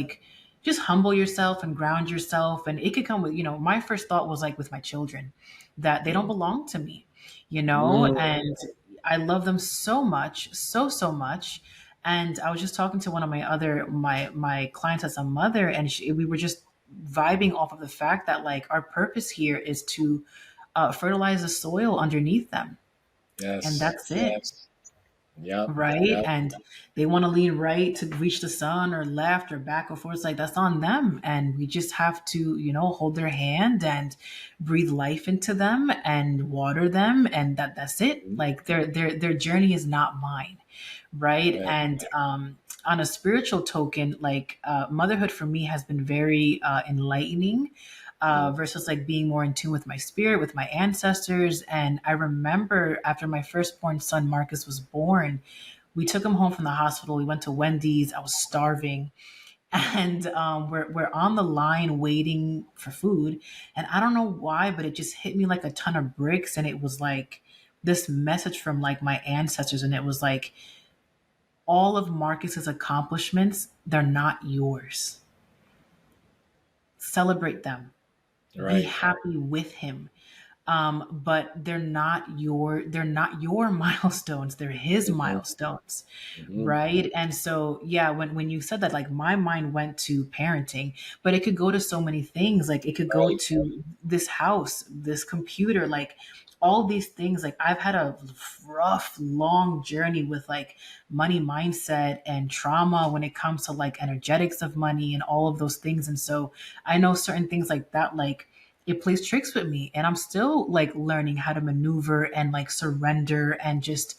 Speaker 2: humble yourself and ground yourself. And it could come with, my first thought was like with my children, that they don't
Speaker 1: Mm.
Speaker 2: belong to me,
Speaker 1: Mm.
Speaker 2: and I love them so much, so much. And I was just talking to one of my clients as a mother, and we were just vibing off of the fact that like our purpose here is to fertilize the soil underneath them, and
Speaker 1: Yes.
Speaker 2: that's it.
Speaker 1: Yep.
Speaker 2: Right.
Speaker 1: Yep.
Speaker 2: And they want to lean right to reach the sun or left or back or forth. It's like that's on them. And we just have to, hold their hand and breathe life into them and water them. And that's it.
Speaker 1: Mhm.
Speaker 2: Like their journey is not mine. Right.
Speaker 1: Right.
Speaker 2: And on a spiritual token, like motherhood for me has been very enlightening.
Speaker 1: Mm.
Speaker 2: Versus like being more in tune with my spirit, with my ancestors. And I remember after my firstborn son, Marcus, was born, we took him home from the hospital. We went to Wendy's. I was starving. And we're on the line waiting for food. And I don't know why, but it just hit me like a ton of bricks. And it was like this message from like my ancestors. And it was like, all of Marcus's accomplishments, they're not yours. Celebrate them. Be
Speaker 1: Right.
Speaker 2: happy with him. But they're not your milestones, they're his
Speaker 1: Mm-hmm.
Speaker 2: milestones.
Speaker 1: Mm-hmm.
Speaker 2: Right. And so yeah, when you said that, like my mind went to parenting, but it could go to so many things. Like it could go
Speaker 1: Right.
Speaker 2: to this house, this computer, like all these things. Like I've had a rough long journey with like money mindset and trauma when it comes to like energetics of money and all of those things. And so I know certain things like that, like it plays tricks with me, and I'm still like learning how to maneuver and like surrender and just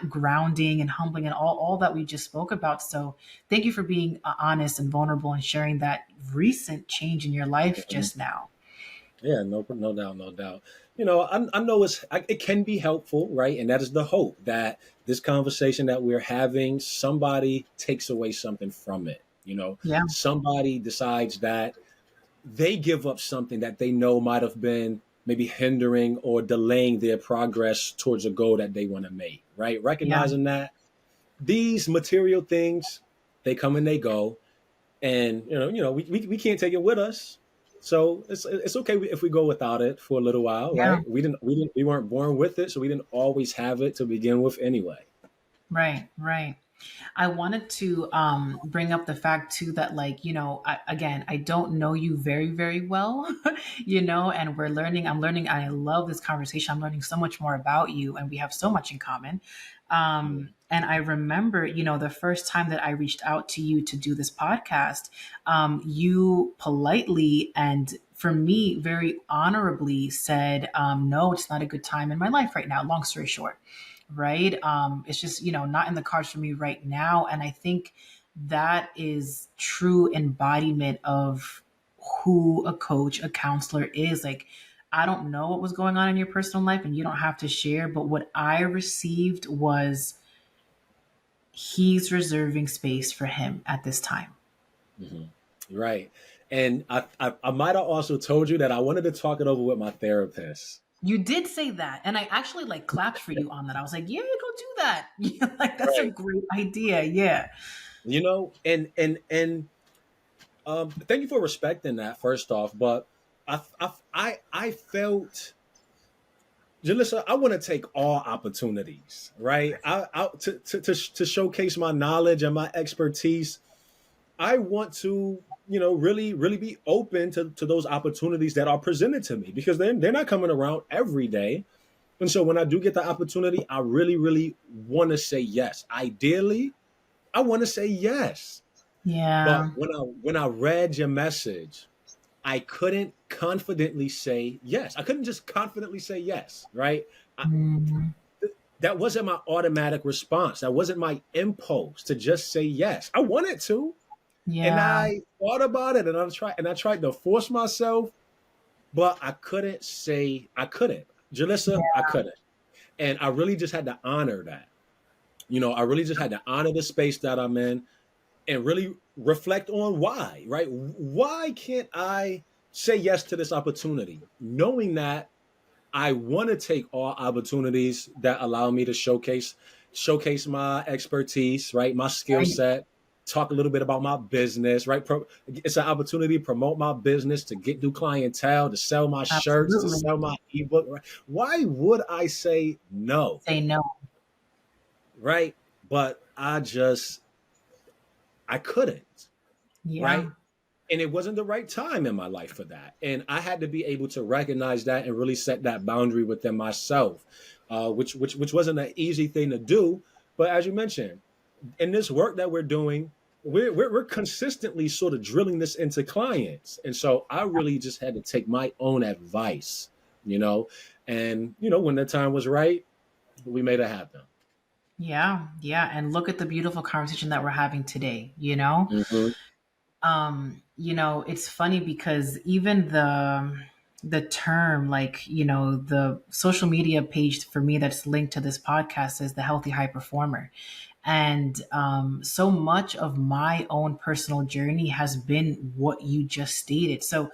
Speaker 2: grounding and humbling and all that we just spoke about. So thank you for being honest and vulnerable and sharing that recent change in your life
Speaker 1: Mhm.
Speaker 2: just now.
Speaker 1: Yeah, no doubt, no doubt. I know it can be helpful, right? And that is the hope that this conversation that we're having, somebody takes away something from it.
Speaker 2: Yeah,
Speaker 1: Somebody decides that they give up something that they know might have been maybe hindering or delaying their progress towards a goal that they want to make, right?
Speaker 2: yeah,
Speaker 1: Recognizing that these material things, they come and they go, and we can't take it with us. So it's okay if we go without it for a little while,
Speaker 2: yeah.
Speaker 1: right? We weren't born with it, so we didn't always have it to begin with anyway.
Speaker 2: Right, right. I wanted to bring up the fact too that like again, I don't know you very very well, and we're learning. I'm learning. I love this conversation. I'm learning so much more about you, and we have so much in common.
Speaker 1: Mm.
Speaker 2: And I remember, the first time that I reached out to you to do this podcast, you politely and for me very honorably said, "No, it's not a good time in my life right now." Long story short, right? It's just, not in the cards for me right now. And I think that is true embodiment of who a coach, a counselor is. Like, I don't know what was going on in your personal life and you don't have to share, but what I received was he's reserving space for him at this time.
Speaker 1: Mm-hmm. Right. And I might have also told you that I wanted to talk it over with my therapist.
Speaker 2: You did say that. And I actually like clapped for you on that. I was like, yeah, go do that. Yeah, like that's a
Speaker 1: Right.
Speaker 2: great idea. Yeah.
Speaker 1: And thank you for respecting that first off, but I felt Jalissa, I want to take all opportunities, right? To showcase my knowledge and my expertise. I want to, really, really be open to those opportunities that are presented to me because they're not coming around every day. And so when I do get the opportunity, I really, really want to say yes. Ideally, I want to say yes. But
Speaker 2: Yeah.
Speaker 1: when I read your message, I couldn't confidently say yes. I couldn't just confidently say yes, right? I,
Speaker 2: Mhm.
Speaker 1: that wasn't my automatic response. That wasn't my impulse to just say yes. I wanted to, and
Speaker 2: Yeah.
Speaker 1: I thought about it, and I tried to force myself, but I couldn't say I couldn't. Jalissa, I couldn't, and I really just had to honor that. I really just had to honor the space that I'm in and really reflect on why, right? Why can't I say yes to this opportunity, knowing that I want to take all opportunities that allow me to showcase my expertise, right? My skill
Speaker 2: Right.
Speaker 1: set, talk a little bit about my business, right? It's an opportunity to promote my business, to get new clientele, to sell my shirts, to
Speaker 2: Absolutely.
Speaker 1: sell my ebook. Right? Why would I say no,
Speaker 2: Say no.
Speaker 1: right? But I couldn't, right?
Speaker 2: Yeah.
Speaker 1: And it wasn't the right time in my life for that. And I had to be able to recognize that and really set that boundary within myself, which wasn't an easy thing to do. But as you mentioned, in this work that we're doing, we're consistently sort of drilling this into clients, and so I really just had to take my own advice, you know, and when the time was right, we made it happen.
Speaker 2: Yeah. Yeah. And look at the beautiful conversation that we're having today, you know?
Speaker 1: Hmm.
Speaker 2: It's funny because even the term, like, the social media page for me that's linked to this podcast is the healthy high performer. And so much of my own personal journey has been what you just stated. So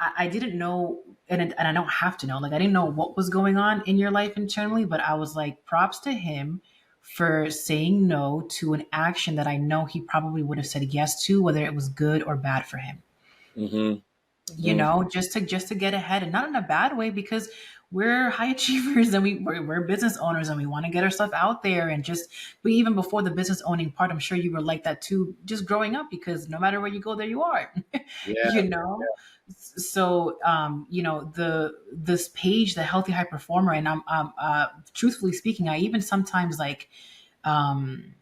Speaker 2: I didn't know, and I don't have to know, like, I didn't know what was going on in your life internally, but I was like, props to him for saying no to an action that I know he probably would have said yes to, whether it was good or bad for him.
Speaker 1: Hmm. Hmm.
Speaker 2: Just to get ahead, and not in a bad way, because we're high achievers and we're business owners and we want to get our stuff out there. And just, but even before the business owning part, I'm sure you were like that too, just growing up, because no matter where you go, there you are.
Speaker 1: Yeah.
Speaker 2: you know so the this page, the healthy high performer, and I'm truthfully speaking, I even sometimes like, um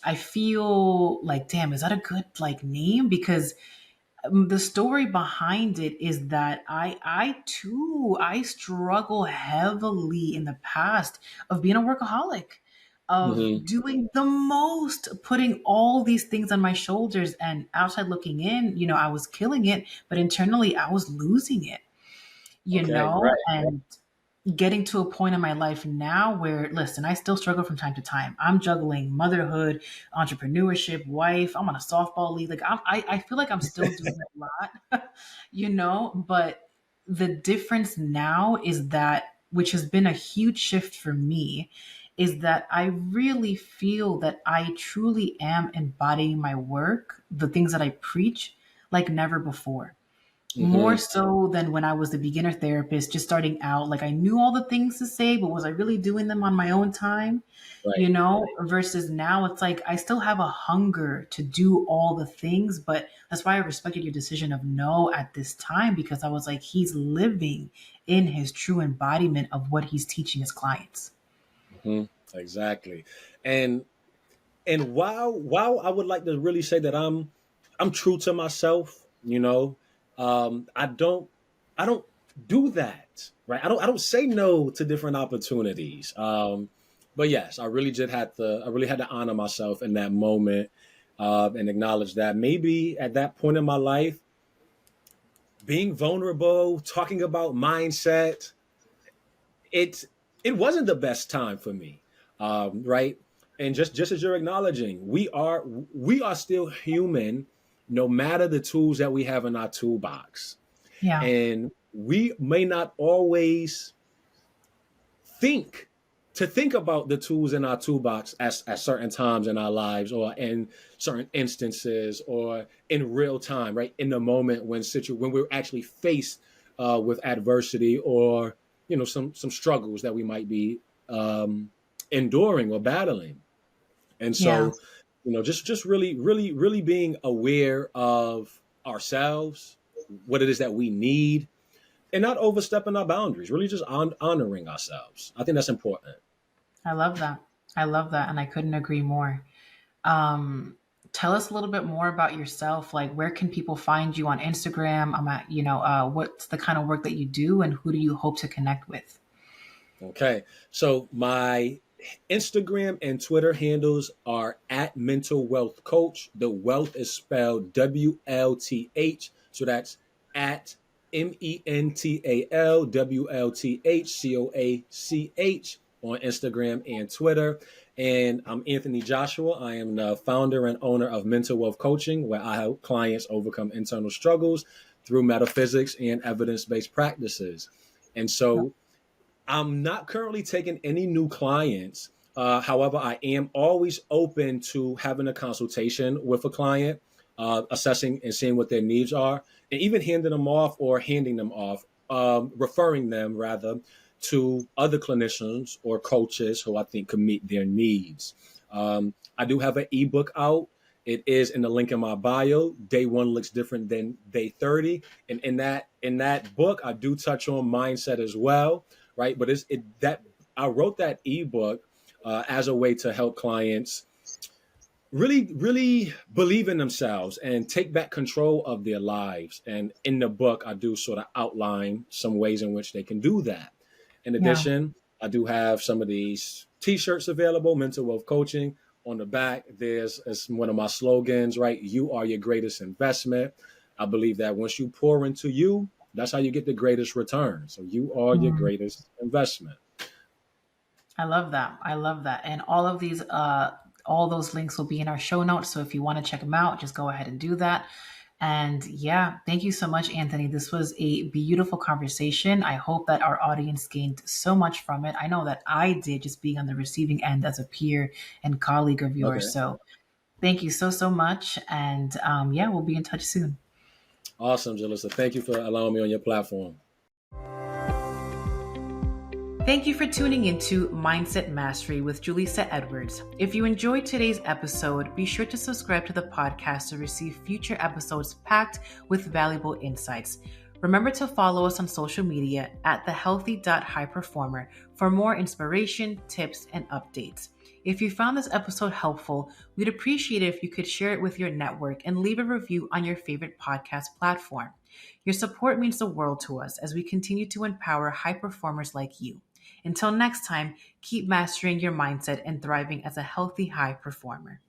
Speaker 2: I feel like, damn, is that a good like name? Because the story behind it is that I too, I struggle heavily in the past of being a workaholic,
Speaker 1: Hmm.
Speaker 2: of doing the most, putting all these things on my shoulders, and outside looking in, I was killing it, but internally I was losing it,
Speaker 1: Okay. Right.
Speaker 2: and getting to a point in my life now where, listen, I still struggle from time to time. I'm juggling motherhood, entrepreneurship, wife. I'm on a softball league. Like, I feel like I'm still doing a lot, but the difference now is that, which has been a huge shift for me, is that I really feel that I truly am embodying my work, the things that I preach, like never before, more
Speaker 1: Hmm.
Speaker 2: so than when I was the beginner therapist, just starting out. Like, I knew all the things to say, but was I really doing them on my own time?
Speaker 1: Right.
Speaker 2: Versus now, it's like I still have a hunger to do all the things, but that's why I respected your decision of no at this time, because I was like, he's living in his true embodiment of what he's teaching his clients.
Speaker 1: Hmm. Exactly. And while I would like to really say that I'm true to myself, I don't do that, right? I don't say no to different opportunities. But yes, I really had to honor myself in that moment, and acknowledge that maybe at that point in my life, being vulnerable, talking about mindset, it it wasn't the best time for me, right? And just as you're acknowledging, we are still human, no matter the tools that we have in our toolbox,
Speaker 2: Yeah.
Speaker 1: and we may not always think think about the tools in our toolbox at certain times in our lives, or in certain instances, or in real time, right, in the moment when when we're actually faced with adversity, or some struggles that we might be enduring or battling. And
Speaker 2: Yeah.
Speaker 1: so, just really being aware of ourselves, what it is that we need, and not overstepping our boundaries, really just honoring ourselves. I think that's important.
Speaker 2: I love that. I love that. And I couldn't agree more. Um, Tell us a little bit more about yourself. Like, where can people find you on Instagram? I'm at, what's the kind of work that you do and who do you hope to connect with?
Speaker 1: Okay. So my Instagram and Twitter handles are at Mental Wealth Coach. The wealth is spelled WLTH. So that's at MENTALWLTHCOACH on Instagram and Twitter. And I'm Anthony Joshua. I am the founder and owner of Mental Wealth Coaching, where I help clients overcome internal struggles through metaphysics and evidence based practices. And so I'm not currently taking any new clients. However, I am always open to having a consultation with a client, assessing and seeing what their needs are, and even handing them off, referring them rather to other clinicians or coaches who I think could meet their needs. I do have an ebook out. It is in the link in my bio. Day one looks different than day 30. And in that book, I do touch on mindset as well, right? But that I wrote that ebook as a way to help clients really believe in themselves and take back control of their lives. And in the book, I do sort of outline some ways in which they can do that. In
Speaker 2: Yeah.
Speaker 1: addition, I do have some of these t-shirts available, Mental Wealth Coaching. On the back, there's one of my slogans, right? You are your greatest investment. I believe that once you pour into you, that's how you get the greatest return. So you are your
Speaker 2: Mm.
Speaker 1: greatest investment.
Speaker 2: I love that. I love that. And all those links will be in our show notes. So if you want to check them out, just go ahead and do that. And yeah, thank you so much, Anthony. This was a beautiful conversation. I hope that our audience gained so much from it. I know that I did, just being on the receiving end as a peer and colleague of yours.
Speaker 1: Okay.
Speaker 2: So thank you so, so much. And yeah, we'll be in touch soon.
Speaker 1: Awesome, Jalissa. Thank you for allowing me on your platform.
Speaker 2: Thank you for tuning into Mindset Mastery with Julissa Edwards. If you enjoyed today's episode, be sure to subscribe to the podcast to receive future episodes packed with valuable insights. Remember to follow us on social media at thehealthy.highperformer for more inspiration, tips, and updates. If you found this episode helpful, we'd appreciate it if you could share it with your network and leave a review on your favorite podcast platform. Your support means the world to us as we continue to empower high performers like you. Until next time, keep mastering your mindset and thriving as a healthy high performer.